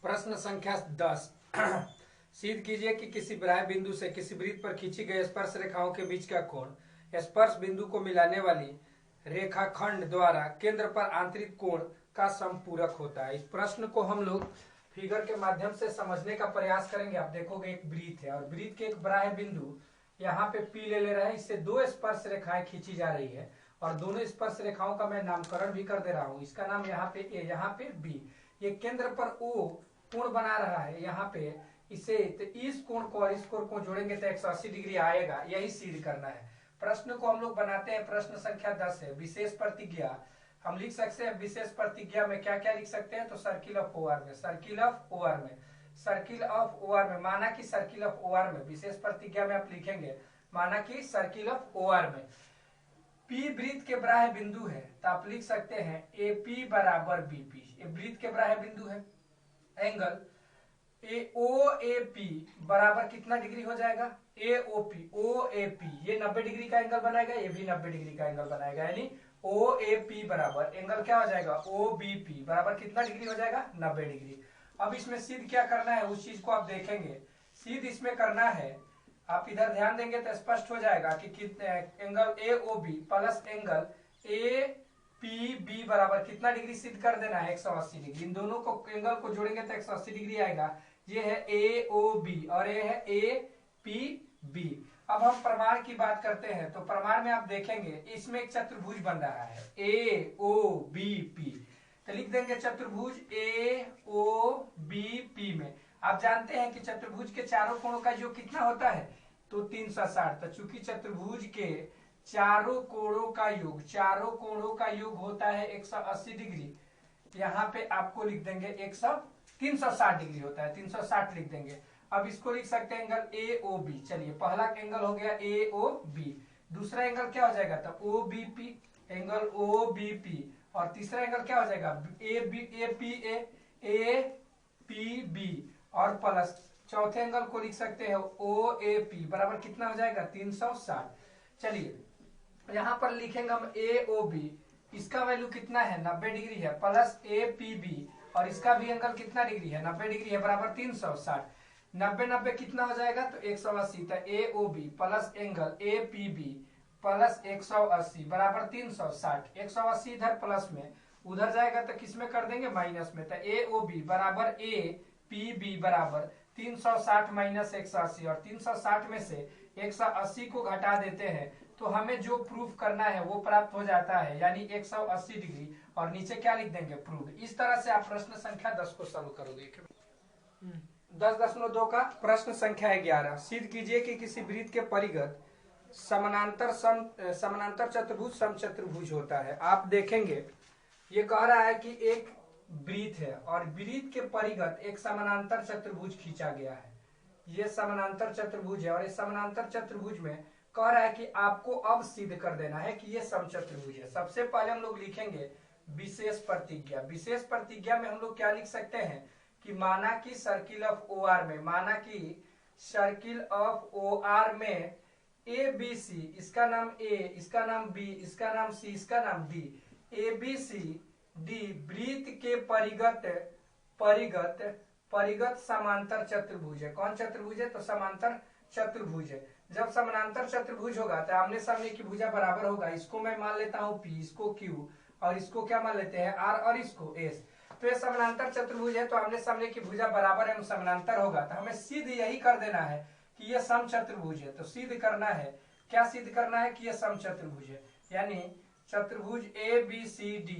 प्रश्न संख्या 10। सिद्ध कीजिए कि किसी बाह्य बिंदु से किसी वृत्त पर खींची गई स्पर्श रेखाओं के बीच का कोण स्पर्श बिंदु को मिलाने वाली रेखाखंड द्वारा केंद्र पर आंतरिक कोण का समपूरक होता है। इस प्रश्न को हम लोग फिगर के माध्यम से समझने का प्रयास करेंगे। आप देखोगे एक वृत्त है और वृत्त के एक बाह्य बिंदु यहाँ पे P ले रहा है। इससे दो स्पर्श रेखाएं खींची जा रही है और दोनों स्पर्श रेखाओं का मैं नामकरण भी कर दे रहा हूँ। इसका नाम यहाँ पे A, यहाँ पे B। ये केंद्र पर O कोण बना रहा है यहाँ पे इसे, तो इस कोण को और इस कोण को जोड़ेंगे तो 180 डिग्री आएगा। यही सिद्ध करना है। प्रश्न को हम लोग बनाते हैं। प्रश्न संख्या 10 है विशेष प्रतिज्ञा। हम लिख सकते हैं विशेष प्रतिज्ञा में क्या क्या लिख सकते हैं, तो सर्किल ऑफ ओआर में, सर्किल ऑफ ओआर में, सर्किल ऑफ ओआर में, माना कि सर्किल ऑफ ओआर में विशेष प्रतिज्ञा में आप लिखेंगे माना कि सर्किल ऑफ ओआर में पी वृत्त के बाह्य बिंदु है, तो आप लिख सकते हैं एपी बराबर बीपी। ये वृत्त के बाह्य बिंदु है। एंगल OAP बराबर कितना डिग्री हो जाएगा, OAP ये 90 डिग्री का एंगल बनाएगा, ये भी 90 डिग्री का एंगल बनाएगा। यानी OAP बराबर एंगल क्या हो जाएगा, OBP बराबर कितना डिग्री हो जाएगा, 90 डिग्री। अब इसमें सिद्ध क्या करना है उस चीज को आप देखेंगे। सिद्ध इसमें करना है, आप इधर ध्यान देंगे तो स्पष्ट हो जाएगा कि कितने angle AOB plus angle APB बराबर कितना डिग्री सिद्ध कर देना है, 180 डिग्री। इन दोनों को एंगल को जोड़ेंगे तो 180 डिग्री आएगा। ये है AOB और ये है APB। अब हम प्रमाण की बात करते हैं, तो प्रमाण में आप देखेंगे इसमें एक चतुर्भुज बन रहा है AOBP, तो लिख देंगे चतुर्भुज AOBP में। आप जानते हैं कि चतुर्भुज के चारों कोणों का योग कितना होता है, तो 360। तो चूंकि चतुर्भुज के चारों कोणों का योग होता है 180 डिग्री, यहाँ पे आपको लिख देंगे 360 डिग्री होता है, 360 लिख देंगे। अब इसको लिख सकते हैं एंगल AOB। चलिए पहला एंगल हो गया AOB, दूसरा एंगल क्या हो जाएगा, तब OBP, एंगल OBP, और तीसरा एंगल क्या हो जाएगा APB, और प्लस चौथे एंगल को लिख सकते हैं OAP बराबर कितना हो जाएगा, 360। चलिए यहाँ पर लिखेंगे हम AOB, इसका वैल्यू कितना है, 90 डिग्री है, प्लस APB और इसका भी एंगल कितना डिग्री है, 90 डिग्री है, बराबर 360। 90 कितना हो जाएगा, तो 180। तो AOB plus angle APB plus 180 बराबर 360। 180 इधर प्लस में, उधर जाएगा तो किस में कर देंगे, माइनस में। तो AOB बराबर APB बराबर 360 माइनस 180, और 360 में से 180 को घटा देते हैं तो हमें जो प्रूफ करना है वो प्राप्त हो जाता है, यानी 180 डिग्री, और नीचे क्या लिख देंगे, प्रूव। इस तरह से आप प्रश्न संख्या 10 को सॉल्व करोगे। 10.2 का प्रश्न संख्या 11। सिद्ध कीजिए कि किसी वृत्त के परिगत समानांतर चतुर्भुज समचतुर्भुज होता है। आप देखेंगे ये कह रहा है कि एक वृत्त है और वृत्त के परिगत एक समानांतर चतुर्भुज खींचा गया है। ये समानांतर चतुर्भुज है और इस समानांतर चतुर्भुज में कह रहा है कि आपको अब सिद्ध कर देना है कि ये समचतुर्भुज है। सबसे पहले हम लोग लिखेंगे विशेष प्रतिज्ञा। विशेष प्रतिज्ञा में हम लोग क्या लिख सकते हैं कि माना कि सर्किल ऑफ OR में, माना कि सर्किल ऑफ OR में ABC, इसका नाम A, इसका नाम B, इसका नाम C, इसका नाम D, ABCD वृत्त के परिगत समांतर चतुर्भुज है। कौन चतुर्भुज है, तो समांतर चतुर्भुज है। जब समानांतर चतुर्भुज होगा तो आमने सामने की भुजा बराबर होगा। इसको मैं मान लेता हूं P, इसको Q, और इसको क्या मान लेते हैं R, और इसको S। तो ये समानांतर चतुर्भुज है तो आमने सामने की भुजा बराबर है, समानांतर होगा। तो हमें सिद्ध यही कर देना है कि ये समचतुर्भुज है। तो सिद्ध करना है, क्या सिद्ध करना है कि ये समचतुर्भुज है, यानी चतुर्भुज ABCD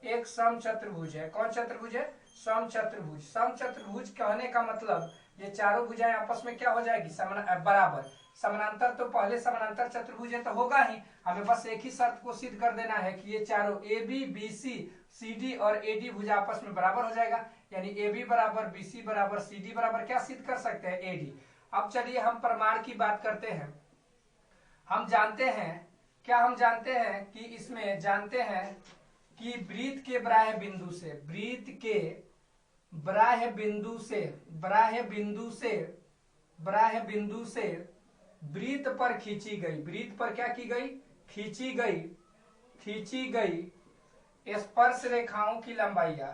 एक समचतुर्भुज है। कौन चतुर्भुज है, समचतुर्भुज। समचतुर्भुज कहने का मतलब ये चारों भुजाएं आपस में क्या हो जाएगी, बराबर। समानांतर तो पहले समानांतर चतुर्भुज है तो होगा ही, हमें बस एक ही शर्त को सिद्ध कर देना है कि ये चारों AB BC CD और AD भुजा आपस में बराबर हो जाएगा। यानी AB बराबर BC बराबर CD बराबर क्या सिद्ध कर सकते हैं, AD। अब चलिए हम प्रमाण की बात करते हैं। हम जानते हैं, क्या हम जानते हैं कि इसमें जानते हैं कि वृत्त के बाह्य बिंदु से, वृत्त के बाह्य बिंदु से वृत्त पर खींची गई, वृत्त पर क्या की गई, खींची गई स्पर्श रेखाओं की लंबाइयां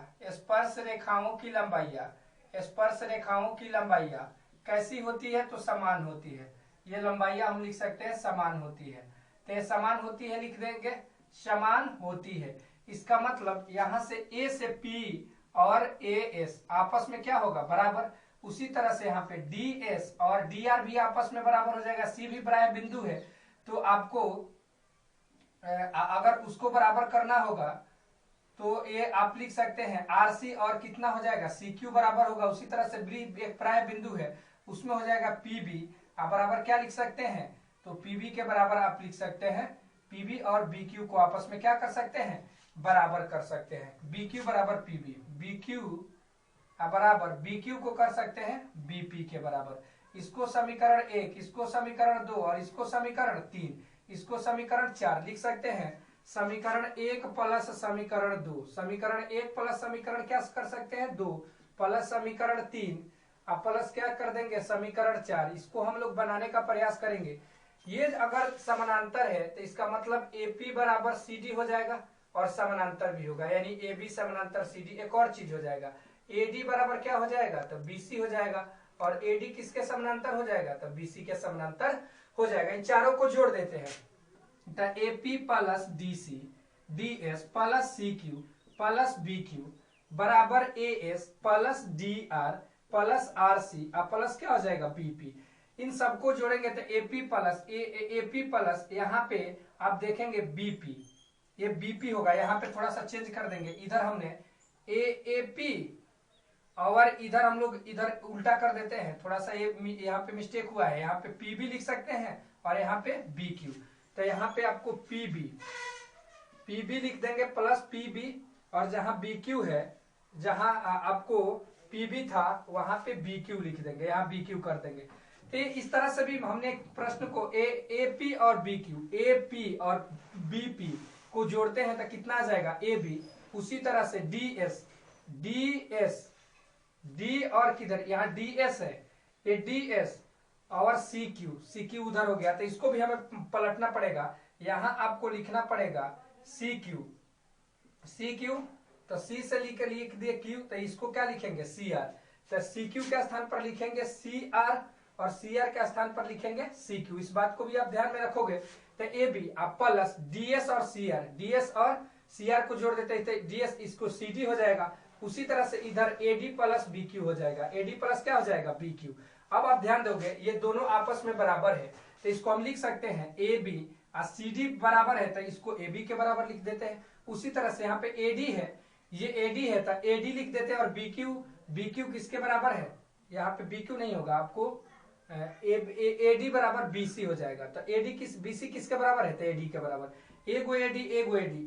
स्पर्श रेखाओं की लंबाइयां कैसी होती है, तो समान होती है। ये लंबाइयां हम लिख सकते हैं समान होती है। तो ये समान होती है लिख देंगे, समान होती है। इसका मतलब यहां से ए से पी और ए एस आपस में क्या होगा, बराबर। उसी तरह से यहाँ पे डी एस और डी आर भी आपस में बराबर हो जाएगा। सी भी बाह्य बिंदु है, तो आपको अगर उसको बराबर करना होगा तो ये आप लिख सकते हैं आर सी और कितना हो जाएगा, सी क्यू बराबर होगा। उसी तरह से बी एक प्राय बिंदु है, उसमें हो जाएगा पीबी। आप बराबर क्या लिख सकते हैं, तो पीबी के बराबर आप लिख सकते हैं पीबी और बी क्यू को आपस में क्या कर सकते हैं, बराबर कर सकते हैं। बी क्यू बराबर पीबी, बी क्यू बराबर बी क्यू को कर सकते हैं बीपी के बराबर। इसको समीकरण 1, इसको समीकरण 2 और इसको समीकरण 3, इसको समीकरण 4 लिख सकते हैं। समीकरण 1 प्लस समीकरण 2, समीकरण 1 प्लस समीकरण क्या कर सकते हैं 2 प्लस समीकरण 3 अब प्लस क्या कर देंगे समीकरण 4। इसको हम लोग बनाने का प्रयास करेंगे। ये अगर समानांतर है तो इसका मतलब एपी बराबर सीडी हो जाएगा और समानांतर भी होगा, यानी ए बी समानांतर सी डी। एक और चीज हो जाएगा, एडी बराबर क्या हो जाएगा, तो बीसी हो जाएगा। और एडी किसके समानांतर हो जाएगा, तो बीसी के समानांतर हो जाएगा। इन चारों को जोड़ देते हैं, तो AP plus DC D S plus C Q plus B Q बराबर A S plus D R plus R C और प्लस क्या हो जाएगा बीपी। इन सबको जोड़ेंगे तो एपी प्लस यहाँ पे आप देखेंगे बीपी, ये बीपी होगा। यहाँ पे थोड़ा सा चेंज कर देंगे, इधर हमने एपी और इधर हम लोग इधर उल्टा कर देते हैं। थोड़ा सा ये यहाँ पे मिस्टेक हुआ है, यहाँ पे पीबी लिख सकते हैं और यहाँ पे बीक्यू। तो यहाँ पे आपको पीबी लिख देंगे प्लस पीबी, और जहां बीक्यू है, जहां आपको पीबी था वहां पे बीक्यू लिख देंगे, यहाँ बीक्यू कर देंगे। तो इस तरह से भी हमने प्रश्न को एपी और बीक्यू, एपी और बीपी को जोड़ते हैं तो कितना आ जाएगा ए बी। उसी तरह से डी और किधर, यहाँ डी एस है, ये डी एस और सी क्यू उधर हो गया। तो इसको भी हमें पलटना पड़ेगा, यहां आपको लिखना पड़ेगा सी क्यू। तो सी से लिख दिए क्यू, तो इसको क्या लिखेंगे सी आर। तो सी क्यू के स्थान पर लिखेंगे सी आर और सी आर के स्थान पर लिखेंगे सी क्यू। इस बात को भी आप ध्यान में रखोगे। तो ए बी आप प्लस डीएस और सी आर को जोड़ देते हैं, डीएस इसको सी डी हो जाएगा। उसी तरह से इधर एडी प्लस बी क्यू हो जाएगा, एडी प्लस क्या हो जाएगा बी क्यू। अब आप ध्यान दोगे ये दोनों आपस में बराबर है, तो इसको हम लिख सकते हैं ए बी और सी डी बराबर है, तो इसको ए बी के बराबर लिख देते हैं। उसी तरह से यहाँ पे एडी है, ये एडी है तो एडी लिख देते हैं। और बीक्यू किसके बराबर है, यहाँ पे बीक्यू नहीं होगा, आपको एडी बराबर बीसी हो जाएगा। तो एडी बीसी किसके बराबर है, तो एडी के बराबर। एगो एडी,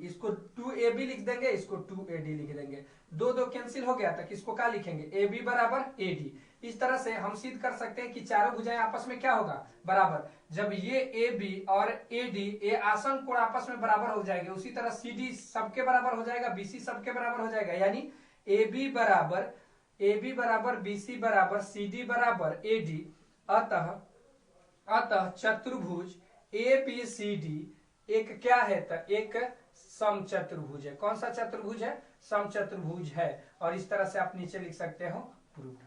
इसको 2ab लिख देंगे, इसको 2ad लिख देंगे। दो कैंसिल हो गया, तो किसको क्या लिखेंगे ab बराबर ad। इस तरह से हम सिद्ध कर सकते हैं कि चारों भुजाएं आपस में क्या होगा, बराबर। जब ये ab और ad ये आसन कोण आपस में बराबर हो जाएंगे, उसी तरह cd सबके बराबर हो जाएगा, bc सबके बराबर हो जाएगा, यानी ab बराबर bc बराबर cd बराबर ad। अतः चतुर्भुज ABCD एक क्या है, तो एक समचतुर्भुज है। कौन सा चतुर्भुज है, समचतुर्भुज है। और इस तरह से आप नीचे लिख सकते हो प्रूफ।